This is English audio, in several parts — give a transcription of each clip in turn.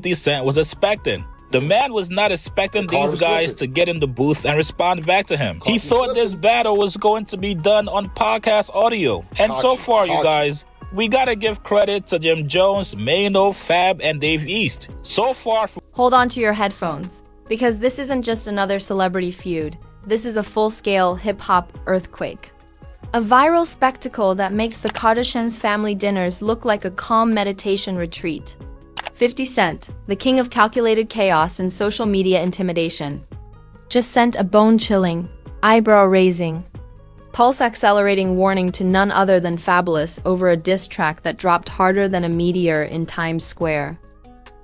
50 Cent was expecting. The man was not expecting these guys to get in the booth and respond back to him. He thought this battle was going to be done on podcast audio. And so far, you guys, we gotta give credit to Jim Jones, Mano, Fab, and Dave East. So far... Hold on to your headphones, because this isn't just another celebrity feud. This is a full-scale hip-hop earthquake. A viral spectacle that makes the Kardashians' family dinners look like a calm meditation retreat. 50 Cent, the king of calculated chaos and social media intimidation, just sent a bone-chilling, eyebrow-raising, pulse-accelerating warning to none other than Fabolous over a diss track that dropped harder than a meteor in Times Square.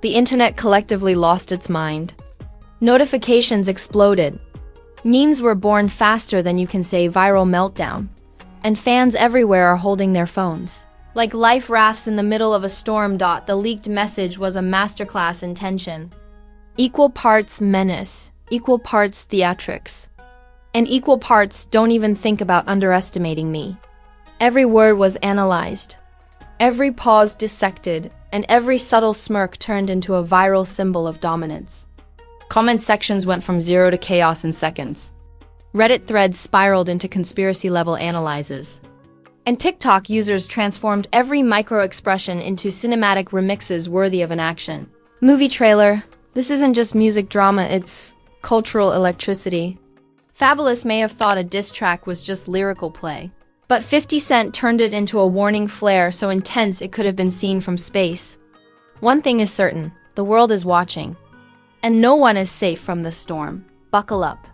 The internet collectively lost its mind. Notifications exploded. Memes were born faster than you can say viral meltdown. And fans everywhere are holding their phones. Like life rafts in the middle of a storm. The leaked message was a masterclass in tension. Equal parts menace, equal parts theatrics, and equal parts don't even think about underestimating me. Every word was analyzed, every pause dissected, and every subtle smirk turned into a viral symbol of dominance. Comment sections went from 0 to chaos in seconds. Reddit threads spiraled into conspiracy-level analyses. And TikTok users transformed every micro-expression into cinematic remixes worthy of an action. Movie trailer. This isn't just music drama, it's cultural electricity. Fabolous may have thought a diss track was just lyrical play. But 50 Cent turned it into a warning flare so intense it could have been seen from space. One thing is certain, the world is watching. And no one is safe from the storm. Buckle up.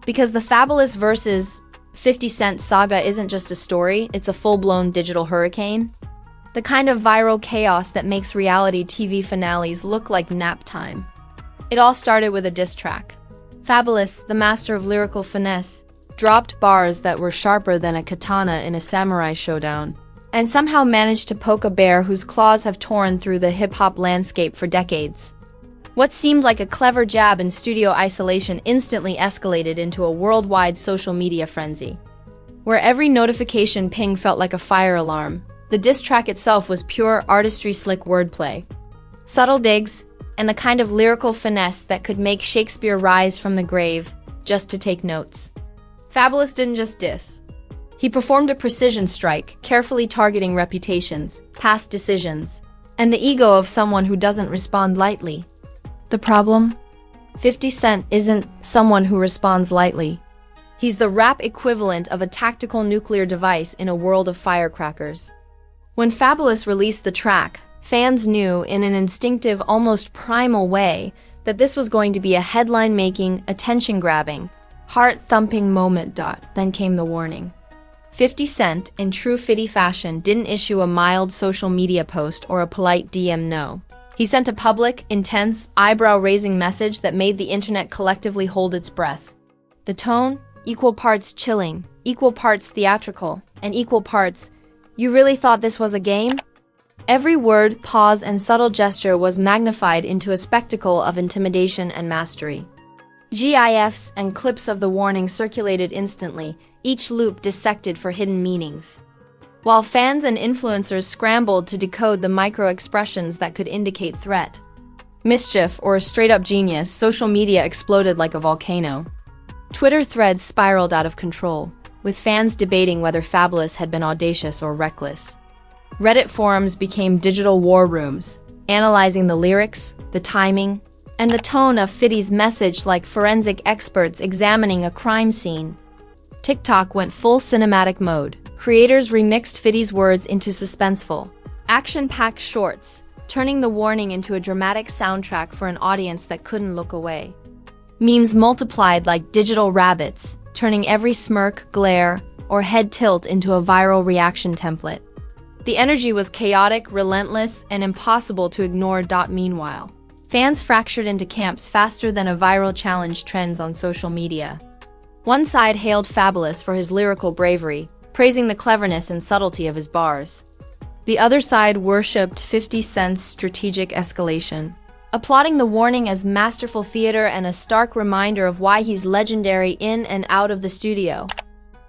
Because the Fabolous versus 50 Cent saga isn't just a story, it's a full-blown digital hurricane. The kind of viral chaos that makes reality TV finales look like nap time. It all started with a diss track. Fabolous, the master of lyrical finesse, dropped bars that were sharper than a katana in a samurai showdown, and somehow managed to poke a bear whose claws have torn through the hip-hop landscape for decades. What seemed like a clever jab in studio isolation instantly escalated into a worldwide social media frenzy, where every notification ping felt like a fire alarm. The diss track itself was pure artistry, slick wordplay, subtle digs, and the kind of lyrical finesse that could make Shakespeare rise from the grave just to take notes. Fabolous didn't just diss. He performed a precision strike, carefully targeting reputations, past decisions, and the ego of someone who doesn't respond lightly. The problem? 50 Cent isn't someone who responds lightly. He's the rap equivalent of a tactical nuclear device in a world of firecrackers. When Fabolous released the track, fans knew in an instinctive, almost primal way that this was going to be a headline-making, attention-grabbing, heart-thumping moment. Then came the warning. 50 Cent, in true 50 fashion, didn't issue a mild social media post or a polite DM no. He sent a public, intense, eyebrow-raising message that made the internet collectively hold its breath. The tone? Equal parts chilling, equal parts theatrical, and equal parts, "You really thought this was a game?" Every word, pause, and subtle gesture was magnified into a spectacle of intimidation and mastery. GIFs and clips of the warning circulated instantly, each loop dissected for hidden meanings. While fans and influencers scrambled to decode the micro-expressions that could indicate threat, mischief, or a straight-up genius, social media exploded like a volcano. Twitter threads spiraled out of control, with fans debating whether Fabolous had been audacious or reckless. Reddit forums became digital war rooms, analyzing the lyrics, the timing, and the tone of 50's message like forensic experts examining a crime scene. TikTok went full cinematic mode. Creators remixed 50's words into suspenseful, action-packed shorts, turning the warning into a dramatic soundtrack for an audience that couldn't look away. Memes multiplied like digital rabbits, turning every smirk, glare, or head tilt into a viral reaction template. The energy was chaotic, relentless, and impossible to ignore. Meanwhile, fans fractured into camps faster than a viral challenge trends on social media. One side hailed Fabolous for his lyrical bravery, praising the cleverness and subtlety of his bars. The other side worshipped 50 Cent's strategic escalation, applauding the warning as masterful theater and a stark reminder of why he's legendary in and out of the studio.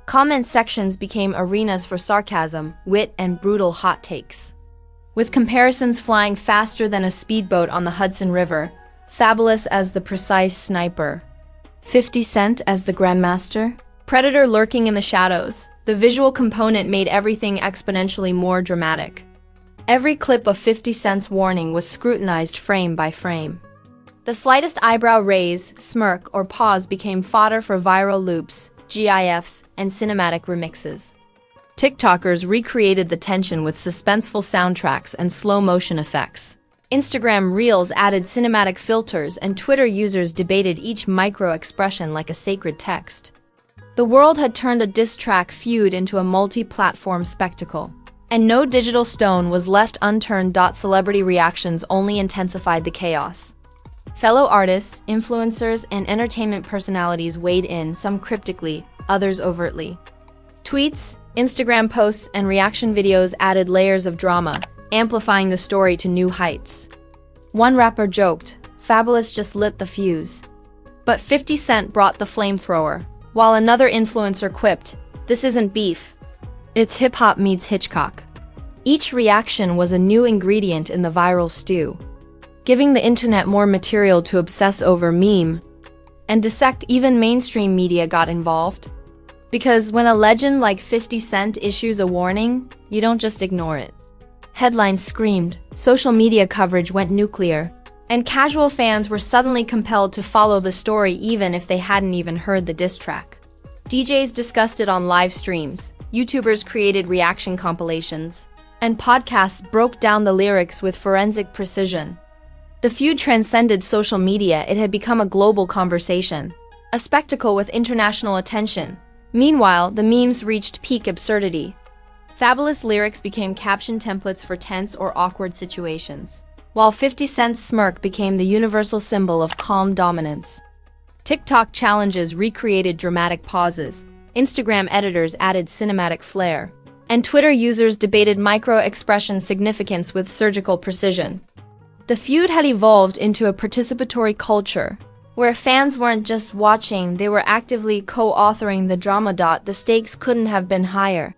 Comment sections became arenas for sarcasm, wit, and brutal hot takes. with comparisons flying faster than a speedboat on the Hudson River, Fabolous as the precise sniper, 50 Cent as the Grandmaster, Predator lurking in the shadows. The visual component made everything exponentially more dramatic. Every clip of 50 Cent's warning was scrutinized frame by frame. The slightest eyebrow raise, smirk, or pause became fodder for viral loops, GIFs, and cinematic remixes. TikTokers recreated the tension with suspenseful soundtracks and slow-motion effects. Instagram Reels added cinematic filters, and Twitter users debated each micro-expression like a sacred text. The world had turned a diss track feud into a multi-platform spectacle, and no digital stone was left unturned. Celebrity reactions only intensified the chaos. Fellow artists, influencers, and entertainment personalities weighed in, some cryptically, others overtly. Tweets, Instagram posts, and reaction videos added layers of drama, amplifying the story to new heights. One rapper joked, "Fabolous just lit the fuse." But 50 Cent brought the flamethrower, while another influencer quipped, "This isn't beef. It's hip-hop meets Hitchcock." Each reaction was a new ingredient in the viral stew, giving the internet more material to obsess over, meme, and dissect. Even mainstream media got involved. Because when a legend like 50 Cent issues a warning, you don't just ignore it. Headlines screamed, social media coverage went nuclear, and casual fans were suddenly compelled to follow the story even if they hadn't even heard the diss track. DJs discussed it on live streams, YouTubers created reaction compilations, and podcasts broke down the lyrics with forensic precision. The feud transcended social media. It had become a global conversation, a spectacle with international attention. Meanwhile, the memes reached peak absurdity. Fabolous lyrics became caption templates for tense or awkward situations, while 50 Cent's smirk became the universal symbol of calm dominance. TikTok challenges recreated dramatic pauses, Instagram editors added cinematic flair, and Twitter users debated micro-expression significance with surgical precision. The feud had evolved into a participatory culture, where fans weren't just watching, they were actively co-authoring the drama. The stakes couldn't have been higher.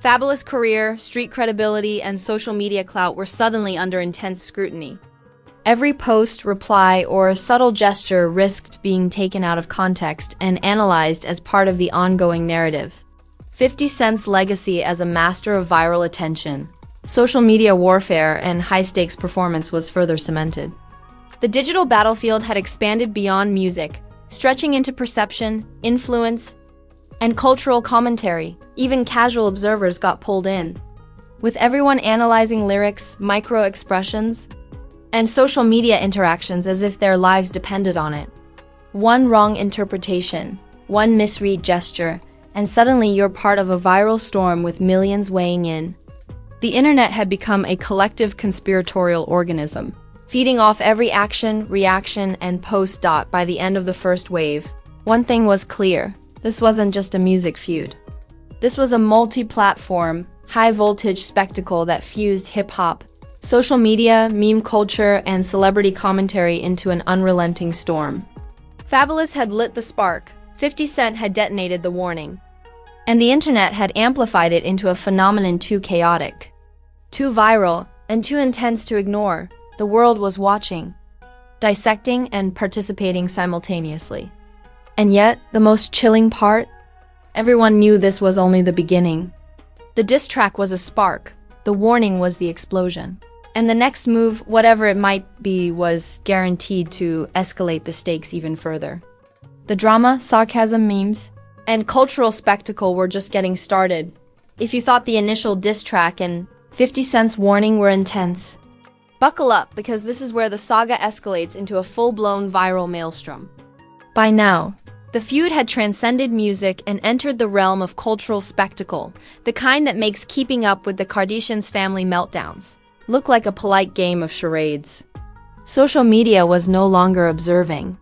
Fabolous' career, street credibility, and social media clout were suddenly under intense scrutiny. Every post, reply, or subtle gesture risked being taken out of context and analyzed as part of the ongoing narrative. 50 Cent's legacy as a master of viral attention, social media warfare, and high-stakes performance was further cemented. The digital battlefield had expanded beyond music, stretching into perception, influence, and cultural commentary. Even casual observers got pulled in, with everyone analyzing lyrics, micro-expressions, and social media interactions as if their lives depended on it. One wrong interpretation, one misread gesture, and suddenly you're part of a viral storm with millions weighing in. The internet had become a collective conspiratorial organism, feeding off every action, reaction, and post. By the end of the first wave, one thing was clear. This wasn't just a music feud. This was a multi-platform, high-voltage spectacle that fused hip-hop, social media, meme culture, and celebrity commentary into an unrelenting storm. Fabolous had lit the spark, 50 Cent had detonated the warning, and the internet had amplified it into a phenomenon too chaotic, too viral, and too intense to ignore. The world was watching, dissecting, and participating simultaneously. And yet, the most chilling part? Everyone knew this was only the beginning. The diss track was a spark, the warning was the explosion. And the next move, whatever it might be, was guaranteed to escalate the stakes even further. The drama, sarcasm, memes, and cultural spectacle were just getting started. If you thought the initial diss track and 50 Cent's warning were intense, buckle up, because this is where the saga escalates into a full-blown viral maelstrom. By now, the feud had transcended music and entered the realm of cultural spectacle, the kind that makes keeping up with the Kardashians' family meltdowns look like a polite game of charades. Social media was no longer observing.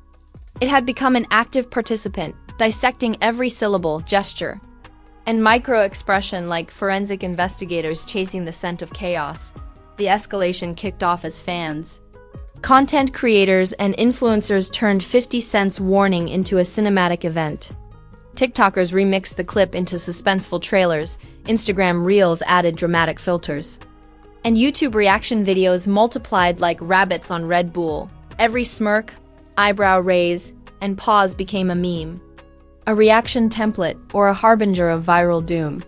It had become an active participant, dissecting every syllable, gesture, and micro-expression like forensic investigators chasing the scent of chaos. The escalation kicked off as fans, content creators, and influencers turned 50 Cent's warning into a cinematic event. TikTokers remixed the clip into suspenseful trailers, Instagram Reels added dramatic filters, And YouTube reaction videos multiplied like rabbits on Red Bull. Every smirk, eyebrow raise, and pause became a meme. A reaction template or a harbinger of viral doom.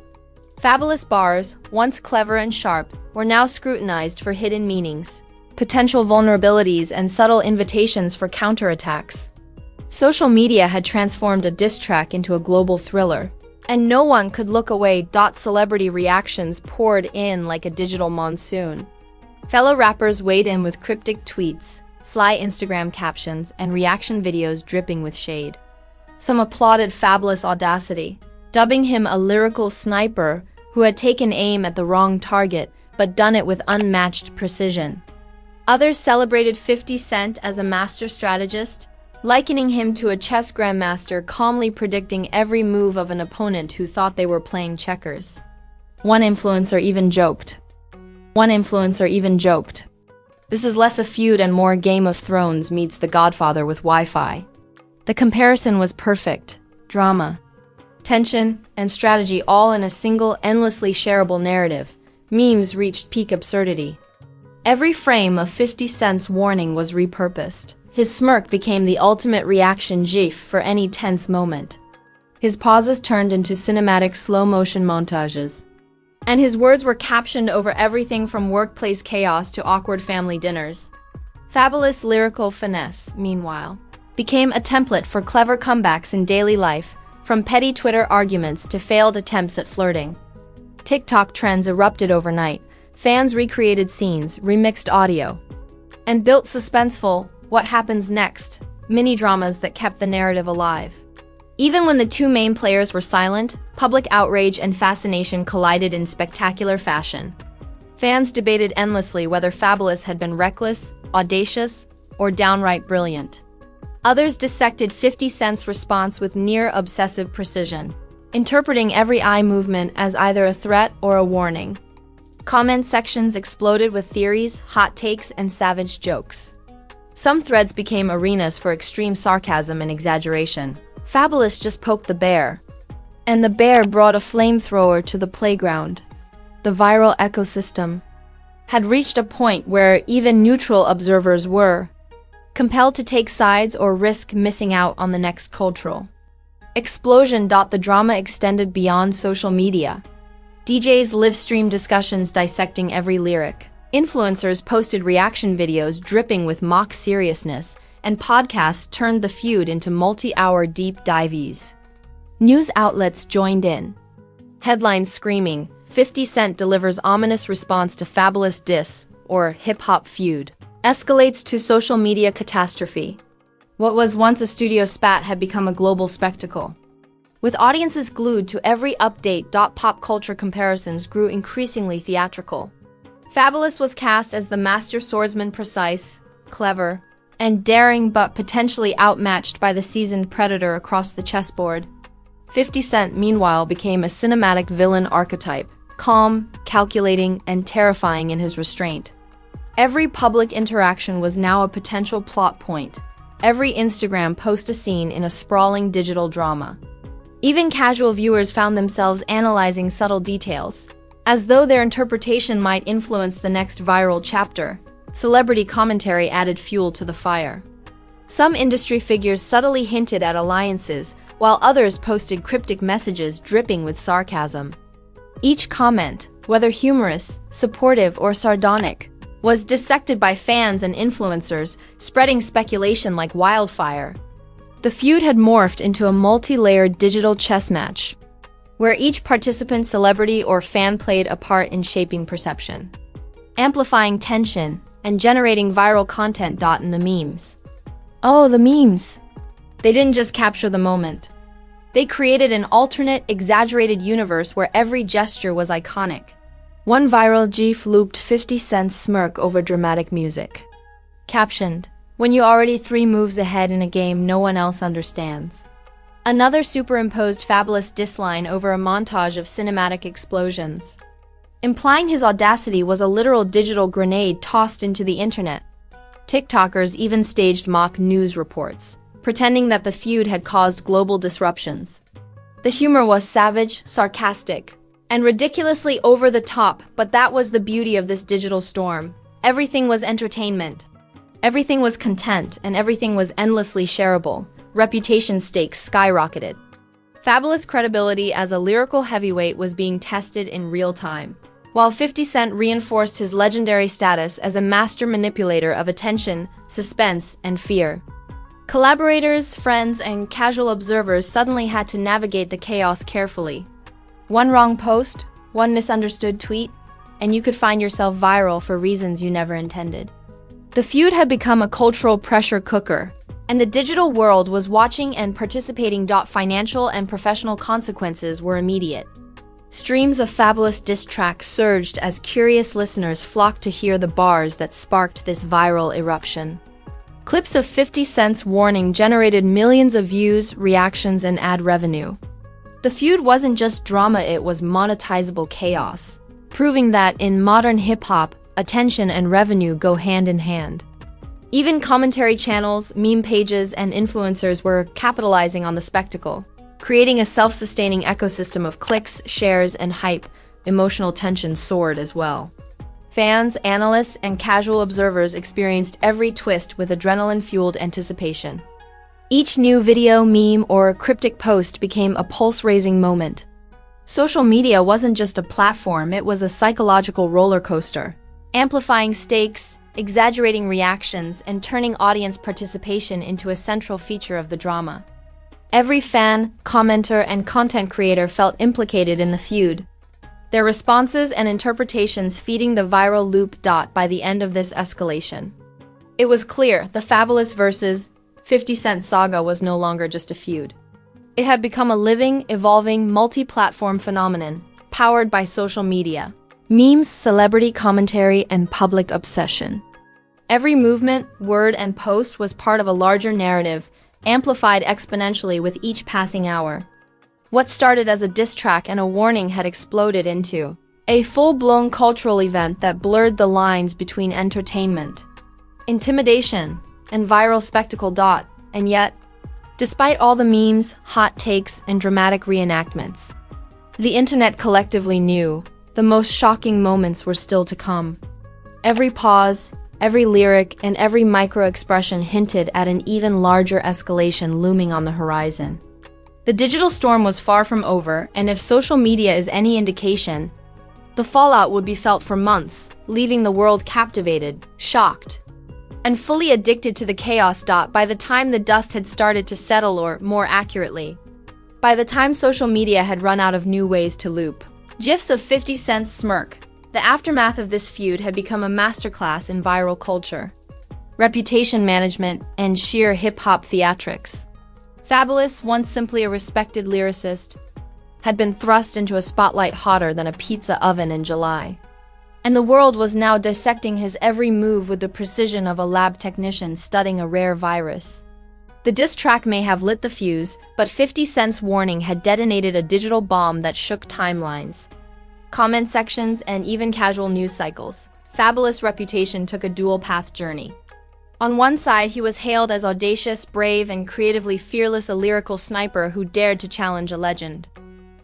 Fabulous bars, once clever and sharp, were now scrutinized for hidden meanings, potential vulnerabilities, and subtle invitations for counterattacks. Social media had transformed a diss track into a global thriller, and no one could look away. Celebrity reactions poured in like a digital monsoon. Fellow rappers weighed in with cryptic tweets, sly Instagram captions, and reaction videos dripping with shade. Some applauded Fabolous' audacity, dubbing him a lyrical sniper who had taken aim at the wrong target but done it with unmatched precision. Others celebrated 50 Cent as a master strategist, likening him to a chess grandmaster calmly predicting every move of an opponent who thought they were playing checkers. One influencer even joked, "This is less a feud and more Game of Thrones meets The Godfather with Wi-Fi." The comparison was perfect. Drama, tension, and strategy all in a single, endlessly shareable narrative. Memes reached peak absurdity. Every frame of 50 Cent's warning was repurposed. His smirk became the ultimate reaction gif for any tense moment. His pauses turned into cinematic slow-motion montages. And his words were captioned over everything from workplace chaos to awkward family dinners. Fabulous lyrical finesse, meanwhile, became a template for clever comebacks in daily life, from petty Twitter arguments to failed attempts at flirting. TikTok trends erupted overnight. Fans recreated scenes, remixed audio, and built suspenseful "what happens next" mini-dramas that kept the narrative alive. Even when the two main players were silent, public outrage and fascination collided in spectacular fashion. Fans debated endlessly whether Fabolous had been reckless, audacious, or downright brilliant. Others dissected 50 Cent's response with near-obsessive precision, interpreting every eye movement as either a threat or a warning. Comment sections exploded with theories, hot takes, and savage jokes. Some threads became arenas for extreme sarcasm and exaggeration. Fabolous just poked the bear, and the bear brought a flamethrower to the playground. The viral ecosystem had reached a point where even neutral observers were compelled to take sides or risk missing out on the next cultural explosion. The drama extended beyond social media. DJs live-streamed discussions dissecting every lyric. Influencers posted reaction videos dripping with mock seriousness, and podcasts turned the feud into multi-hour deep dives. News outlets joined in. Headlines screaming, 50 Cent delivers ominous response to Fabulous diss, or hip-hop feud. Escalates to social media catastrophe. What was once a studio spat had become a global spectacle. With audiences glued to every update, pop culture comparisons grew increasingly theatrical. Fabolous was cast as the master swordsman, precise, clever, and daring, but potentially outmatched by the seasoned predator across the chessboard. 50 Cent, meanwhile, became a cinematic villain archetype, calm, calculating, and terrifying in his restraint. Every public interaction was now a potential plot point. Every Instagram post a scene in a sprawling digital drama. Even casual viewers found themselves analyzing subtle details, as though their interpretation might influence the next viral chapter. Celebrity commentary added fuel to the fire. Some industry figures subtly hinted at alliances, while others posted cryptic messages dripping with sarcasm. Each comment, whether humorous, supportive, or sardonic, was dissected by fans and influencers, spreading speculation like wildfire. The feud had morphed into a multi-layered digital chess match, where each participant, celebrity, or fan played a part in shaping perception, amplifying tension, and generating viral content. In the memes. Oh, the memes! They didn't just capture the moment. They created an alternate, exaggerated universe where every gesture was iconic. One viral gif looped 50 Cent's smirk over dramatic music. Captioned, "When you already 3 moves ahead in a game no one else understands." Another superimposed Fabulous diss line over a montage of cinematic explosions, implying his audacity was a literal digital grenade tossed into the internet. TikTokers even staged mock news reports, pretending that the feud had caused global disruptions. The humor was savage, sarcastic, and ridiculously over the top, but that was the beauty of this digital storm. Everything was entertainment. Everything was content, and everything was endlessly shareable. Reputation stakes skyrocketed. Fabolous' credibility as a lyrical heavyweight was being tested in real time, while 50 Cent reinforced his legendary status as a master manipulator of attention, suspense, and fear. Collaborators, friends, and casual observers suddenly had to navigate the chaos carefully. One wrong post, one misunderstood tweet, and you could find yourself viral for reasons you never intended. The feud had become a cultural pressure cooker, and the digital world was watching and participating. Financial and professional consequences were immediate. Streams of Fabolous diss tracks surged as curious listeners flocked to hear the bars that sparked this viral eruption. Clips of 50 Cent's warning generated millions of views, reactions, and ad revenue. The feud wasn't just drama, it was monetizable chaos, proving that in modern hip-hop, attention and revenue go hand in hand. Even commentary channels, meme pages, and influencers were capitalizing on the spectacle, creating a self-sustaining ecosystem of clicks, shares, and hype. Emotional tension soared as well. Fans, analysts, and casual observers experienced every twist with adrenaline-fueled anticipation. Each new video, meme, or cryptic post became a pulse-raising moment. Social media wasn't just a platform, it was a psychological roller coaster, amplifying stakes, exaggerating reactions, and turning audience participation into a central feature of the drama. Every fan, commenter, and content creator felt implicated in the feud, their responses and interpretations feeding the viral loop. By the end of this escalation, it was clear the Fabolous vs. 50 Cent saga was no longer just a feud. It had become a living, evolving, multi-platform phenomenon, powered by social media, memes, celebrity commentary, and public obsession. Every movement, word, and post was part of a larger narrative, amplified exponentially with each passing hour. What started as a diss track and a warning had exploded into a full-blown cultural event that blurred the lines between entertainment, intimidation, and viral spectacle. And yet, despite all the memes, hot takes, and dramatic reenactments, the internet collectively knew the most shocking moments were still to come. Every pause, every lyric, and every micro-expression hinted at an even larger escalation looming on the horizon. The digital storm was far from over, and if social media is any indication, the fallout would be felt for months, leaving the world captivated, shocked, and fully addicted to the chaos. By the time the dust had started to settle, or more accurately, by the time social media had run out of new ways to loop GIFs of 50 Cent's smirk, the aftermath of this feud had become a masterclass in viral culture, reputation management, and sheer hip-hop theatrics. Fabolous, once simply a respected lyricist, had been thrust into a spotlight hotter than a pizza oven in July. And the world was now dissecting his every move with the precision of a lab technician studying a rare virus. The diss track may have lit the fuse, but 50 Cent's warning had detonated a digital bomb that shook timelines, comment sections, and even casual news cycles. Fabolous' reputation took a dual-path journey. On one side, he was hailed as audacious, brave, and creatively fearless, a lyrical sniper who dared to challenge a legend.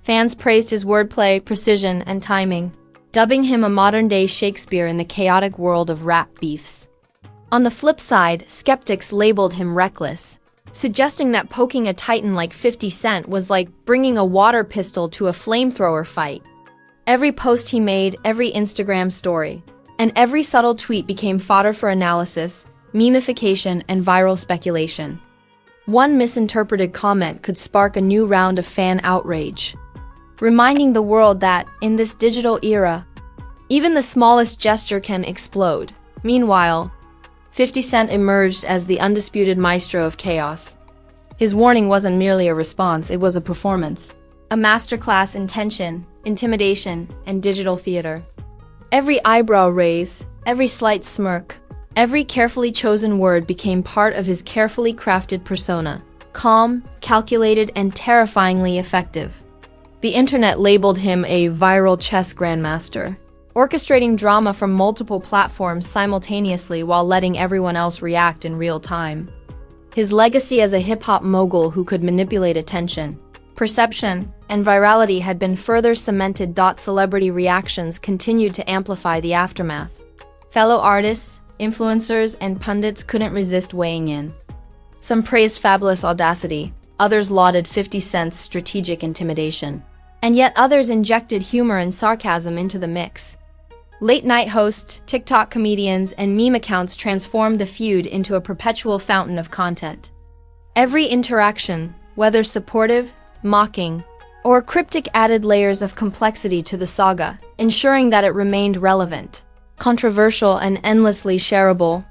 Fans praised his wordplay, precision, and timing, dubbing him a modern-day Shakespeare in the chaotic world of rap beefs. On the flip side, skeptics labeled him reckless, suggesting that poking a titan like 50 Cent was like bringing a water pistol to a flamethrower fight. Every post he made, every Instagram story, and every subtle tweet became fodder for analysis, memification, and viral speculation. One misinterpreted comment could spark a new round of fan outrage, reminding the world that, in this digital era, even the smallest gesture can explode. Meanwhile, 50 Cent emerged as the undisputed maestro of chaos. His warning wasn't merely a response, it was a performance, a masterclass in tension, intimidation, and digital theater. Every eyebrow raise, every slight smirk, every carefully chosen word became part of his carefully crafted persona, calm, calculated, and terrifyingly effective. The internet labeled him a viral chess grandmaster, orchestrating drama from multiple platforms simultaneously while letting everyone else react in real time. His legacy as a hip-hop mogul who could manipulate attention, perception, and virality had been further cemented. Celebrity reactions continued to amplify the aftermath. Fellow artists, influencers, and pundits couldn't resist weighing in. Some praised Fabolous' audacity, others lauded 50 Cent's strategic intimidation, and yet others injected humor and sarcasm into the mix. Late-night hosts, TikTok comedians, and meme accounts transformed the feud into a perpetual fountain of content. Every interaction, whether supportive, mocking, or cryptic, added layers of complexity to the saga, ensuring that it remained relevant, controversial, and endlessly shareable.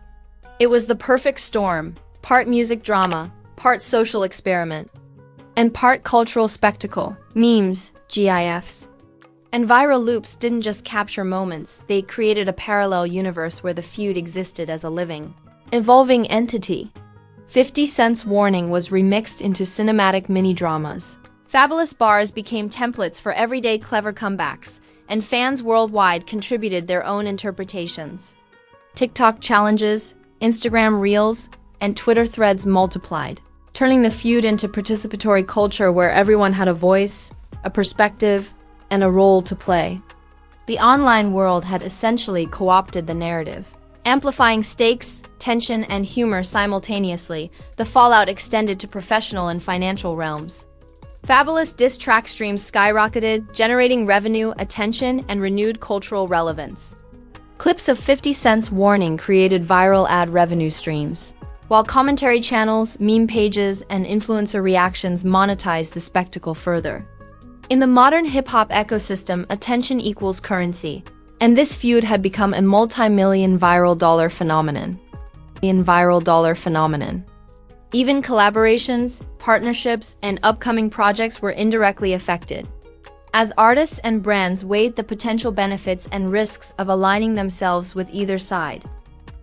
It was the perfect storm, part music drama, part social experiment, and part cultural spectacle. Memes, GIFs, and viral loops didn't just capture moments, they created a parallel universe where the feud existed as a living, evolving entity. 50 Cent's warning was remixed into cinematic mini-dramas. Fabolous bars became templates for everyday clever comebacks, and fans worldwide contributed their own interpretations. TikTok challenges, Instagram reels, and Twitter threads multiplied, turning the feud into participatory culture where everyone had a voice, a perspective, and a role to play. The online world had essentially co-opted the narrative. Amplifying stakes, tension, and humor simultaneously, the fallout extended to professional and financial realms. Fabolous diss track streams skyrocketed, generating revenue, attention, and renewed cultural relevance. Clips of 50 Cent's warning created viral ad revenue streams, while commentary channels, meme pages, and influencer reactions monetized the spectacle further. In the modern hip-hop ecosystem, attention equals currency, and this feud had become a multi-million viral dollar phenomenon. Even collaborations, partnerships, and upcoming projects were indirectly affected, as artists and brands weighed the potential benefits and risks of aligning themselves with either side.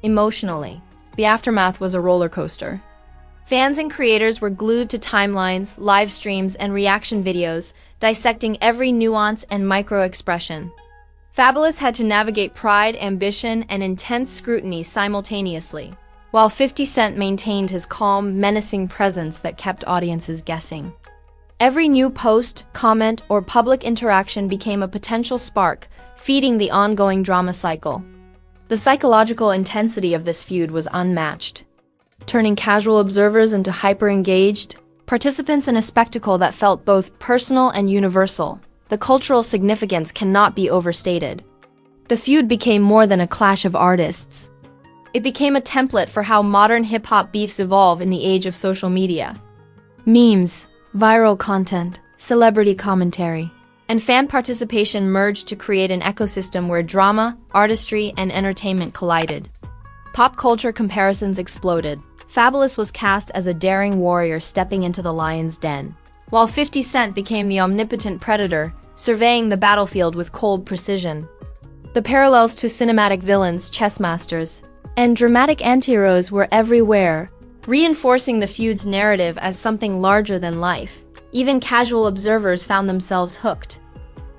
Emotionally, the aftermath was a roller coaster. Fans and creators were glued to timelines, live streams, and reaction videos, dissecting every nuance and micro-expression. Fabolous had to navigate pride, ambition, and intense scrutiny simultaneously, while 50 Cent maintained his calm, menacing presence that kept audiences guessing. Every new post, comment, or public interaction became a potential spark, feeding the ongoing drama cycle. The psychological intensity of this feud was unmatched, turning casual observers into hyper-engaged participants in a spectacle that felt both personal and universal. The cultural significance cannot be overstated. The feud became more than a clash of artists. It became a template for how modern hip-hop beefs evolve in the age of social media. Memes, viral content, celebrity commentary, and fan participation merged to create an ecosystem where drama, artistry, and entertainment collided. Pop culture comparisons exploded. Fabolous was cast as a daring warrior stepping into the lion's den, while 50 Cent became the omnipotent predator, surveying the battlefield with cold precision. The parallels to cinematic villains, chess masters, and dramatic anti-heroes were everywhere, reinforcing the feud's narrative as something larger than life. Even casual observers found themselves hooked.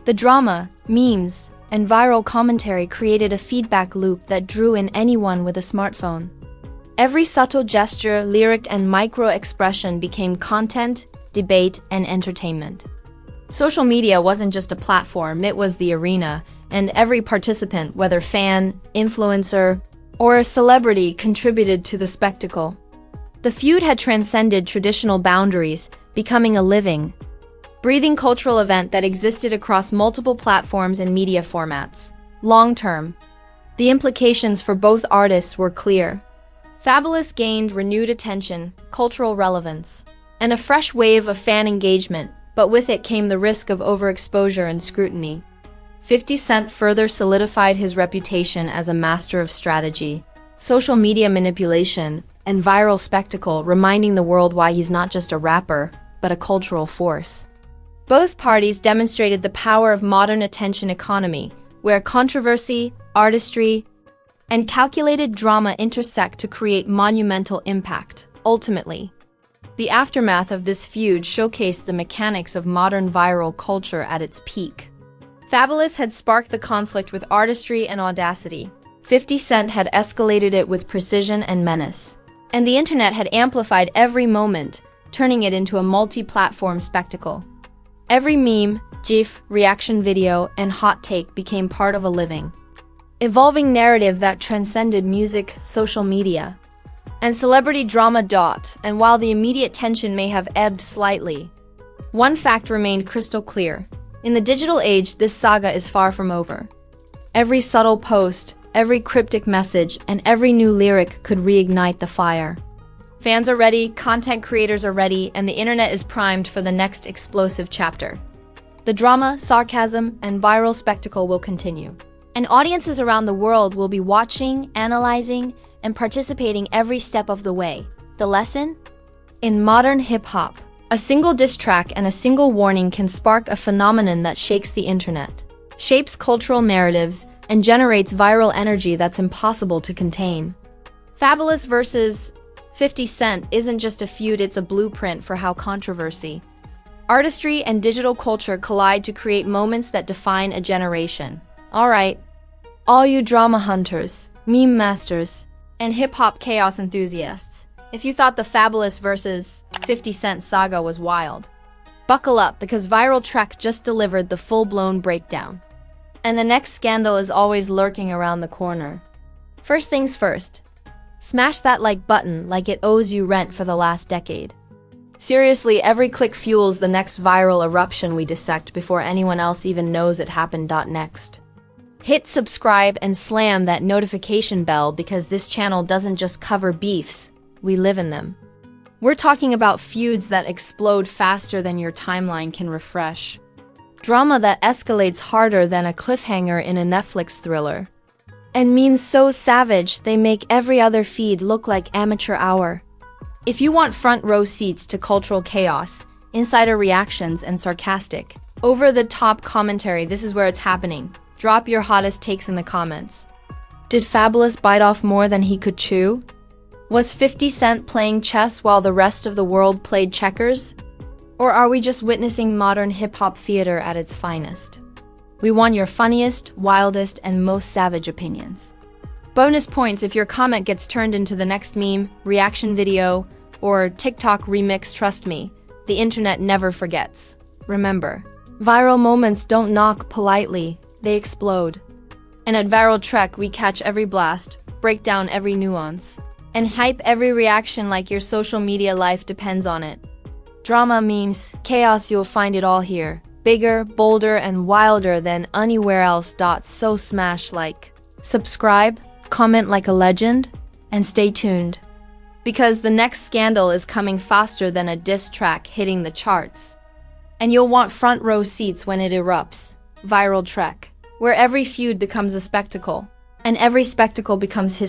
The drama, memes, and viral commentary created a feedback loop that drew in anyone with a smartphone. Every subtle gesture, lyric, and micro-expression became content, debate, and entertainment. Social media wasn't just a platform, it was the arena, and every participant, whether fan, influencer, or a celebrity, contributed to the spectacle. The feud had transcended traditional boundaries, becoming a living, breathing cultural event that existed across multiple platforms and media formats. Long-term, the implications for both artists were clear. Fabolous gained renewed attention, cultural relevance, and a fresh wave of fan engagement, but with it came the risk of overexposure and scrutiny. 50 Cent further solidified his reputation as a master of strategy, social media manipulation, and viral spectacle, reminding the world why he's not just a rapper, but a cultural force. Both parties demonstrated the power of modern attention economy, where controversy, artistry, and calculated drama intersect to create monumental impact. Ultimately, the aftermath of this feud showcased the mechanics of modern viral culture at its peak. Fabolous had sparked the conflict with artistry and audacity. 50 Cent had escalated it with precision and menace. And the internet had amplified every moment, turning it into a multi-platform spectacle. Every meme, GIF, reaction video, and hot take became part of a living, evolving narrative that transcended music, social media, and celebrity drama. And while the immediate tension may have ebbed slightly, one fact remained crystal clear. In the digital age, this saga is far from over. Every subtle post, every cryptic message, and every new lyric could reignite the fire. Fans are ready, content creators are ready, and the internet is primed for the next explosive chapter. The drama, sarcasm, and viral spectacle will continue, and audiences around the world will be watching, analyzing, and participating every step of the way. The lesson? In modern hip-hop, a single diss track and a single warning can spark a phenomenon that shakes the internet, shapes cultural narratives, and generates viral energy that's impossible to contain. Fabolous versus 50 Cent isn't just a feud, it's a blueprint for how controversy, artistry, and digital culture collide to create moments that define a generation. Alright, all you drama hunters, meme masters, and hip-hop chaos enthusiasts, if you thought the Fabolous versus 50 Cent saga was wild, buckle up because Viral Trek just delivered the full-blown breakdown. And the next scandal is always lurking around the corner. First things first, smash that like button like it owes you rent for the last decade. Seriously, every click fuels the next viral eruption we dissect before anyone else even knows it happened. Next, hit subscribe and slam that notification bell because this channel doesn't just cover beefs, we live in them. We're talking about feuds that explode faster than your timeline can refresh. Drama that escalates harder than a cliffhanger in a Netflix thriller. And memes so savage they make every other feed look like amateur hour. If you want front row seats to cultural chaos, insider reactions, and sarcastic, over-the-top commentary, this is where it's happening. Drop your hottest takes in the comments. Did Fabolous bite off more than he could chew? Was 50 Cent playing chess while the rest of the world played checkers? Or are we just witnessing modern hip-hop theater at its finest? We want your funniest, wildest, and most savage opinions. Bonus points if your comment gets turned into the next meme, reaction video, or TikTok remix. Trust me, the internet never forgets. Remember, viral moments don't knock politely, they explode. And at Viral Trek, we catch every blast, break down every nuance, and hype every reaction like your social media life depends on it. Drama, memes, chaos, you'll find it all here. Bigger, bolder, and wilder than anywhere else. So smash like, subscribe, comment like a legend, and stay tuned. Because the next scandal is coming faster than a diss track hitting the charts. And you'll want front row seats when it erupts. Viral Trek, where every feud becomes a spectacle, and every spectacle becomes history.